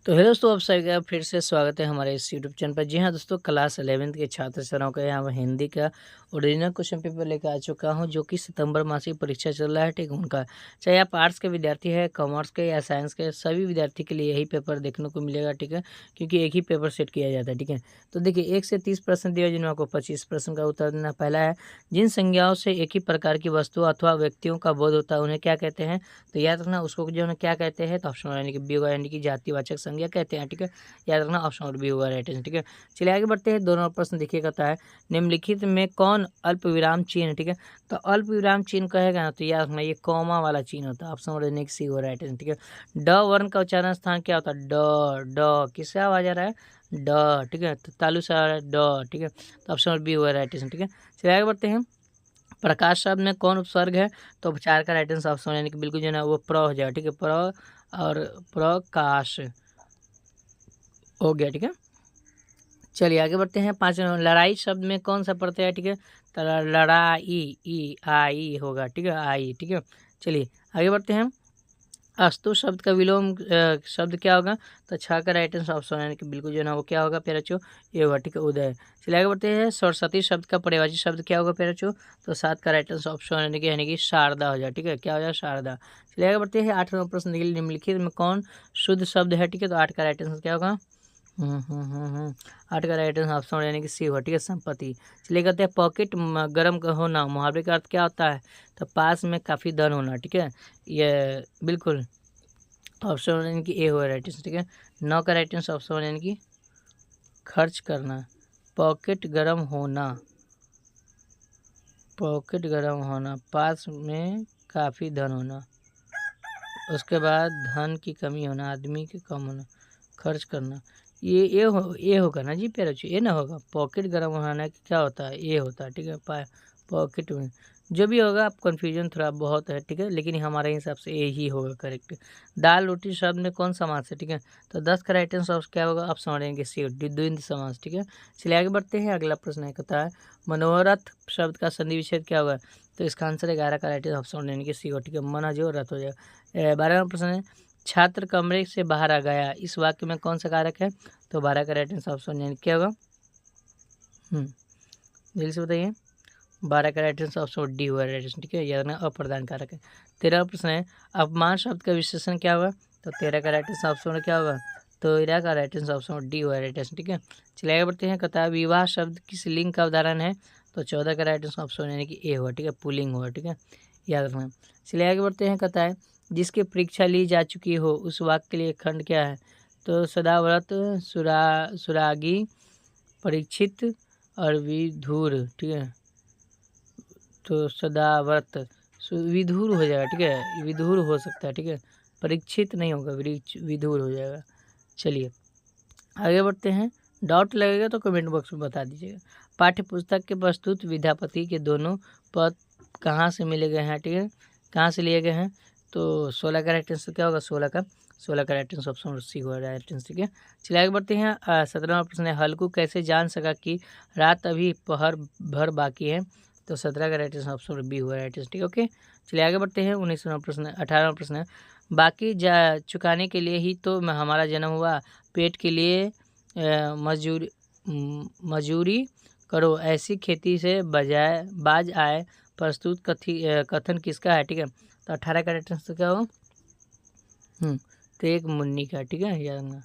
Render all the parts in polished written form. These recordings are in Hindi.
तो हेलो दोस्तों, आप सभी का फिर से स्वागत है हमारे इस यूट्यूब चैनल पर। जी हाँ दोस्तों, क्लास 11th के छात्र छात्राओं का यहाँ पर हिंदी का ओरिजिनल क्वेश्चन पेपर लेकर आ चुका हूँ, जो कि सितंबर मासिक परीक्षा चल रहा है। ठीक है, उनका चाहे आप आर्ट्स के विद्यार्थी है, कॉमर्स के या साइंस के, सभी विद्यार्थी के लिए यही पेपर देखने को मिलेगा। ठीक है, क्योंकि एक ही पेपर सेट किया जाता है। ठीक है, तो देखिए 1 से 30 प्रश्न दिया, जिनमें आपको 25 प्रश्न का उत्तर देना। पहला है, जिन संज्ञाओं से एक ही प्रकार की वस्तु अथवा व्यक्तियों का बोध होता है उन्हें क्या कहते हैं? तो याद रखना, उसको जो है क्या कहते हैं, तो ऑप्शन यानी कि बी होगा, यानी कि जातिवाचक संज्ञा कहते हैं। ठीक है, याद रखना ऑप्शन और बी होगा राइट आंसर। ठीक है, चलिए आगे बढ़ते हैं। दोनों प्रश्न देखिए, कहता है निम्नलिखित में कौन अल्प विराम चिन्ह? ठीक है, तो अल्प विराम चिन्ह कहेगा ना, तो याद रखना ये कॉमा वाला चिन्ह होता है। ऑप्शन और यानी कि सी होगा राइट आंसर। ठीक है, ड वर्ण का उच्चारण स्थान क्या होता है? ड ड किससे आवाज आ रहा है? ड। ठीक है, तो तालु से आ रहा है ड। ठीक है, तो ऑप्शन और बी होगा राइट आंसर। ठीक है, चलिए आगे बढ़ते हैं। प्रकाश शब्द में कौन उपसर्ग है? तो उपचार का राइट आंसर ऑप्शन यानी कि बिल्कुल जो है ना वो प्र हो जाएगा। ठीक है, प्र और प्रकाश हो गया। ठीक है, चलिए आगे बढ़ते हैं। 5 लड़ाई शब्द में कौन सा प्रत्यय है? ठीक है, तो लड़ाई ई आई होगा। ठीक है, आई। ठीक है, चलिए आगे बढ़ते हैं। अस्तु शब्द का विलोम शब्द क्या होगा? तो छा का राइट आंसर ऑप्शन यानी कि बिल्कुल जो है ना वो क्या होगा प्यारे बच्चों? ये होगा। ठीक है, उदय। चलिए आगे बढ़ते हैं। सरस्वती शब्द का पर्यायवाची शब्द क्या होगा प्यारे बच्चों? तो 7 का राइट आंसर ऑप्शन यानी कि शारदा हो जाए। ठीक है, क्या हो जाए? शारदा। चलिए आगे बढ़ते हैं। 8वां प्रश्न देखिए, निम्नलिखित में कौन शुद्ध शब्द है? ठीक है, तो 8 का राइट आंसर क्या होगा? 8 का राइट आंसर ऑप्शन यानी कि सी होगा। ठीक है, संपत्ति। चलिए कहते हैं पॉकेट गर्म होना, मुहावरे का अर्थ क्या होता है? तो पास में काफ़ी धन होना। ठीक है, ये बिल्कुल ऑप्शन यानी कि ए होगा राइट आंसर। ठीक है, 9 का राइट आंसर ऑप्शन यानी कि खर्च करना। पॉकेट गर्म होना, पॉकेट गर्म होना, पास में काफ़ी धन होना, उसके बाद धन की कमी होना, आदमी के कम होना, खर्च करना। ये होगा ना जी प्यारे बच्चों, ये ना होगा। पॉकेट गर्म होना कि क्या होता है? ये होता है। ठीक है, पॉकेट में जो भी होगा, आप कन्फ्यूजन थोड़ा बहुत है। ठीक है, लेकिन हमारे हिसाब से ये ही होगा करेक्ट। दाल रोटी शब्द में कौन समास है? ठीक है, तो 10 का राइट आंसर क्या होगा? आप समझेंगे सी द्वंद्व समास। ठीक है, चलिए आगे बढ़ते हैं। अगला प्रश्न है, कहता है मनोरथ शब्द का संधि विच्छेद क्या होगा? तो इसका आंसर 11 का राइट आंसर ऑप्शन यानी कि सी हो। ठीक है, मना जो रथ हो जाएगा। 12वां प्रश्न है, छात्र कमरे से बाहर आ गया, इस वाक्य में कौन सा कारक है? तो 12 का राइट आंसर ऑप्शन यानी क्या होगा? जल्दी से बताइए। 12 का राइट आंसर ऑप्शन डी हुआ राइट आंसर। ठीक है, याद रखना अप्रदान कारक है। 13वां प्रश्न है, अपमान शब्द का विशेषण क्या होगा? तो 13 का राइट आंसर ऑप्शन क्या होगा? तो 13 का राइट आंसर ऑप्शन डी हुआ राइट आंसर। ठीक है, चलिए आगे बढ़ते हैं। कहता है विवाह शब्द किस लिंग का उदाहरण है? तो 14 का राइट आंसर ऑप्शन यानी कि ए हुआ। ठीक है, पुल्लिंग हुआ। ठीक है, याद रखना। चलिए आगे बढ़ते हैं। कहता है जिसकी परीक्षा ली जा चुकी हो उस वाक्य के लिए खंड क्या है? तो सदाव्रत, सुरागी, परीक्षित और विधुर। ठीक है, तो सदाव्रत विधुर हो जाएगा। ठीक है, विधुर हो सकता है। ठीक है, परीक्षित नहीं होगा, विधुर हो जाएगा। चलिए आगे बढ़ते हैं। डाउट लगेगा तो कमेंट बॉक्स में बता दीजिएगा। पाठ्य पुस्तक के प्रस्तुत विद्यापति के दोनों पद कहाँ से मिले गए हैं? ठीक है, कहाँ से लिए गए हैं? तो 16 का राइट आंसर क्या होगा? 16 का राइट आंसर ऑप्शन सी होगा राइट आंसर। ठीक है, चलिए आगे बढ़ते हैं। 17वां प्रश्न है, हल्कू कैसे जान सका कि रात अभी पहर भर बाकी है? तो 17 का राइट आंसर ऑप्शन बी हुआ राइट आंसर। ठीक है, ओके। चलिए आगे बढ़ते हैं। 19वां प्रश्न, 18वां प्रश्न है, बाकी जा चुकाने के लिए ही तो हमारा जन्म हुआ, पेट के लिए मजूरी करो, ऐसी खेती से बजाय बाज आए, प्रस्तुत कथन किसका है? ठीक है, तो 18 का राइट आंसर क्या हो? तो एक मुन्नी का। ठीक है, याद रखना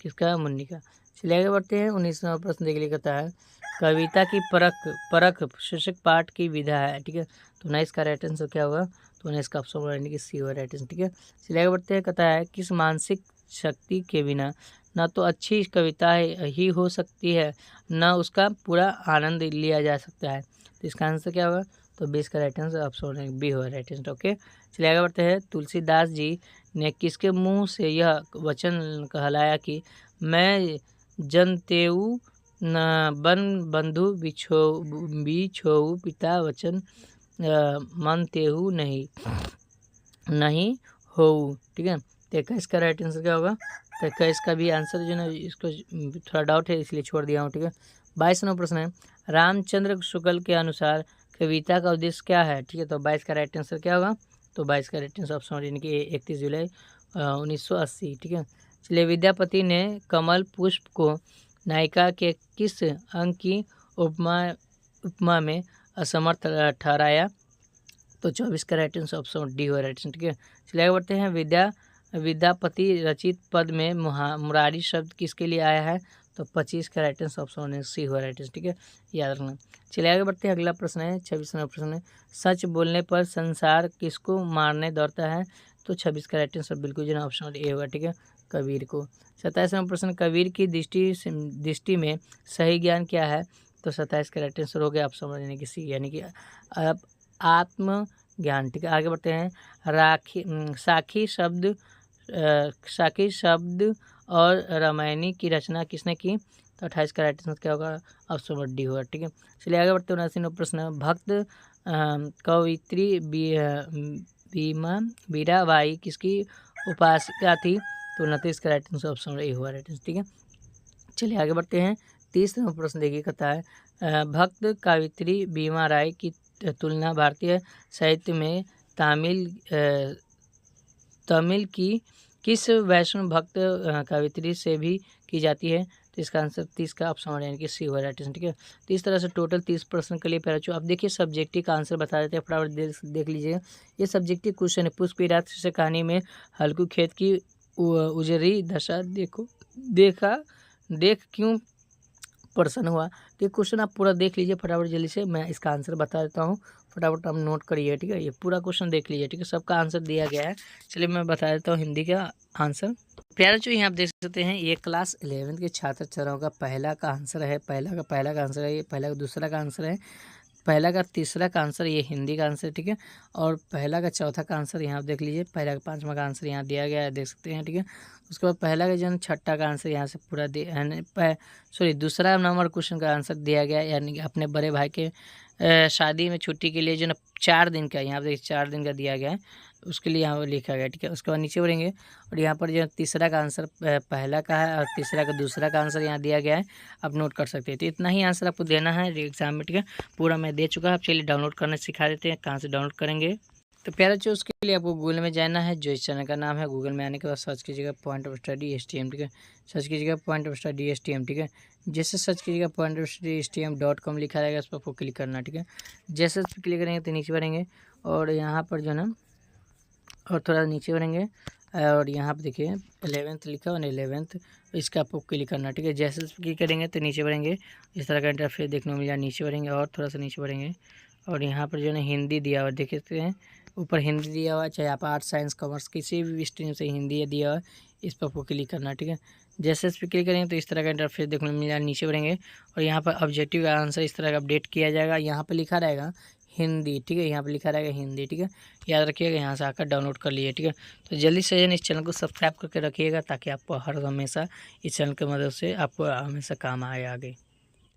किसका? मुन्नी का। चलिए आगे बढ़ते हैं। 19वां प्रश्न देख लिया, कहता है कविता की परख परख शीर्षक पाठ की विधा है। ठीक है, तो 19 का राइट आंसर क्या होगा? तो 19 का ऑप्शन यानी कि सी होगा राइट आंसर। ठीक है, चलिए आगे बढ़ते हैं। कहता है किस मानसिक शक्ति के बिना ना तो अच्छी कविता ही हो सकती है, न उसका पूरा आनंद लिया जा सकता है? तो इसका आंसर क्या होगा? तो 20 का राइट आंसर ऑप्शन बी होगा राइट आंसर। ओके, चलिए आगे बढ़ते हैं। तुलसीदास जी ने किसके मुंह से यह वचन कहलाया कि मैं जनतेऊ न बन बंधु बिछोऊ पिता वचन मानतेहु नहीं हो? ठीक है, तो 21 का राइट आंसर क्या होगा? तो 21 का भी आंसर जो ना, इसको थोड़ा डाउट है इसलिए छोड़ दिया हूँ। ठीक है, 22वां प्रश्न है, रामचंद्र शुक्ल के अनुसार कविता का उद्देश्य क्या है? ठीक है, तो 22 का राइट आंसर क्या होगा? तो 22 का राइट आंसर ऑप्शन यानी कि 31 जुलाई 1980। ठीक है, चलिए, विद्यापति ने कमल पुष्प को नायिका के किस अंग की उपमा में असमर्थ ठहराया? तो 24 का राइट आंसर ऑप्शन डी हो राइट आंसर। ठीक है, चलिए आगे बढ़ते हैं। विद्यापति रचित पद में मुरारी शब्द किसके लिए आया है? तो 25 का राइट आंसर ऑप्शन सी हो राइट आंसर। ठीक है, याद रखना। चलिए आगे बढ़ते हैं। अगला प्रश्न है 26वां प्रश्न है, सच बोलने पर संसार किसको मारने दौड़ता है? तो 26 का राइट आंसर बिल्कुल जो है ऑप्शन ए होगा। ठीक है, कबीर को। 27वां प्रश्न, कबीर की दृष्टि में सही ज्ञान क्या है? तो 27 का राइट आंसर हो गया ऑप्शन यानी कि सी, यानी कि आत्म ज्ञान। ठीक है, आगे बढ़ते हैं। साखी शब्द और रामायणी की रचना किसने की? तो 28 का राइट आंसर क्या होगा? ऑप्शन डी होगा। ठीक है, चलिए आगे बढ़ते हैं। 79वां प्रश्न, भक्त कवयित्री बीराबाई किसकी उपासिका थी? तो 29 का राइट आंसर ऑप्शन ए हुआ राइट आंसर। ठीक है, चलिए आगे बढ़ते हैं। 30वां प्रश्न देखिए, कहता है भक्त कवयित्री बीमा राय की तुलना भारतीय साहित्य में तमिल की किस वैष्णव भक्त कवयित्री से भी की जाती है? तो इसका आंसर 30 का ऑप्शन यानी कि सी हुआ राइट आंसर। ठीक है, तो इस तरह से टोटल 30 प्रश्न के लिए पैरा। अब देखिए सब्जेक्टिव का आंसर बता देते हैं, फटाफट देख लीजिए। ये सब्जेक्टिव क्वेश्चन है। पुष्पराज से कहानी में हल्कू खेत की उजरी दशा देख क्यों प्रश्न हुआ? तो ये क्वेश्चन आप पूरा देख लीजिए फटाफट जल्दी से, मैं इसका आंसर बता देता हूँ, फटाफट आप नोट करिए। ठीक है, ये पूरा क्वेश्चन देख लीजिए। ठीक है, सबका आंसर दिया गया है। चलिए मैं बता देता हूँ हिंदी का आंसर। प्यारे जो यहाँ आप देख सकते हैं, ये क्लास 11 के छात्र छात्राओं का पहला का आंसर है। पहला का आंसर है, ये पहला का दूसरा का आंसर है, पहला का तीसरा का आंसर ये हिंदी का आंसर। ठीक है, और पहला का चौथा का आंसर यहाँ देख लीजिए, पहला का पाँचवा का आंसर यहाँ दिया गया है, देख सकते हैं। ठीक है, उसके बाद पहला का जो छठा का आंसर यहाँ से पूरा दूसरा नंबर क्वेश्चन का आंसर दिया गया है, यानी कि अपने बड़े भाई के शादी में छुट्टी के लिए जो ना 4 दिन का, यहाँ देखिए 4 दिन का दिया गया है, उसके लिए यहाँ लिखा गया। ठीक है, उसके बाद नीचे बढ़ेंगे और यहाँ पर जो तीसरा का आंसर पहला का है और तीसरा का दूसरा का आंसर यहाँ दिया गया है, आप नोट कर सकते हैं। तो इतना ही आंसर आपको देना है एग्जाम में। ठीक है, पूरा मैं दे चुका है। आप चलिए डाउनलोड करना सिखा देते हैं, कहाँ से डाउनलोड करेंगे? तो प्यारे बच्चों, उसके लिए आपको गूगल में जाना है। जो इस चैनल का नाम है, गूगल में आने के बाद सर्च कीजिएगा पॉइंट ऑफ स्टडी STM। ठीक है, सर्च कीजिएगा पॉइंट ऑफ स्टडी STM। ठीक है, जैसे सर्च कीजिएगा पॉइंट ऑफ स्टडी STM.com लिखा रहेगा, उस पर आपको क्लिक करना। ठीक है, जैसे उस पर क्लिक करेंगे तो नीचे बढ़ेंगे और यहाँ पर जो ना और थोड़ा नीचे बढ़ेंगे और यहाँ पर देखिए 11th लिखा हुआ ना, 11th, इसका आपको क्लिक करना। ठीक है, जैसे क्लिक करेंगे तो नीचे बढ़ेंगे, इस तरह का इंटरफेस देखने को मिला। नीचे बढ़ेंगे और थोड़ा सा नीचे बढ़ेंगे और यहाँ पर जो है हिंदी दिया हुआ देख सकते हैं, ऊपर हिंदी दिया हुआ है, चाहे आप आर्ट्स साइंस कॉमर्स किसी भी स्ट्रीम से हिंदी दिया हुआ है, इस पर आपको क्लिक करना। ठीक है, जैसे इस पर क्लिक करेंगे तो इस तरह का इंटरफेस देखने को मिला। नीचे बढ़ेंगे और यहाँ पर ऑब्जेक्टिव का आंसर इस तरह का अपडेट किया जाएगा, यहाँ पर लिखा रहेगा हिंदी। ठीक है, यहाँ पर लिखा रहेगा हिंदी। ठीक है, याद रखिएगा, यहाँ से आकर डाउनलोड कर लीजिए। ठीक है, तो जल्दी से इस चैनल को सब्सक्राइब करके रखिएगा ताकि आपको हर हमेशा इस चैनल की मदद से आपको हमेशा काम आए आगे।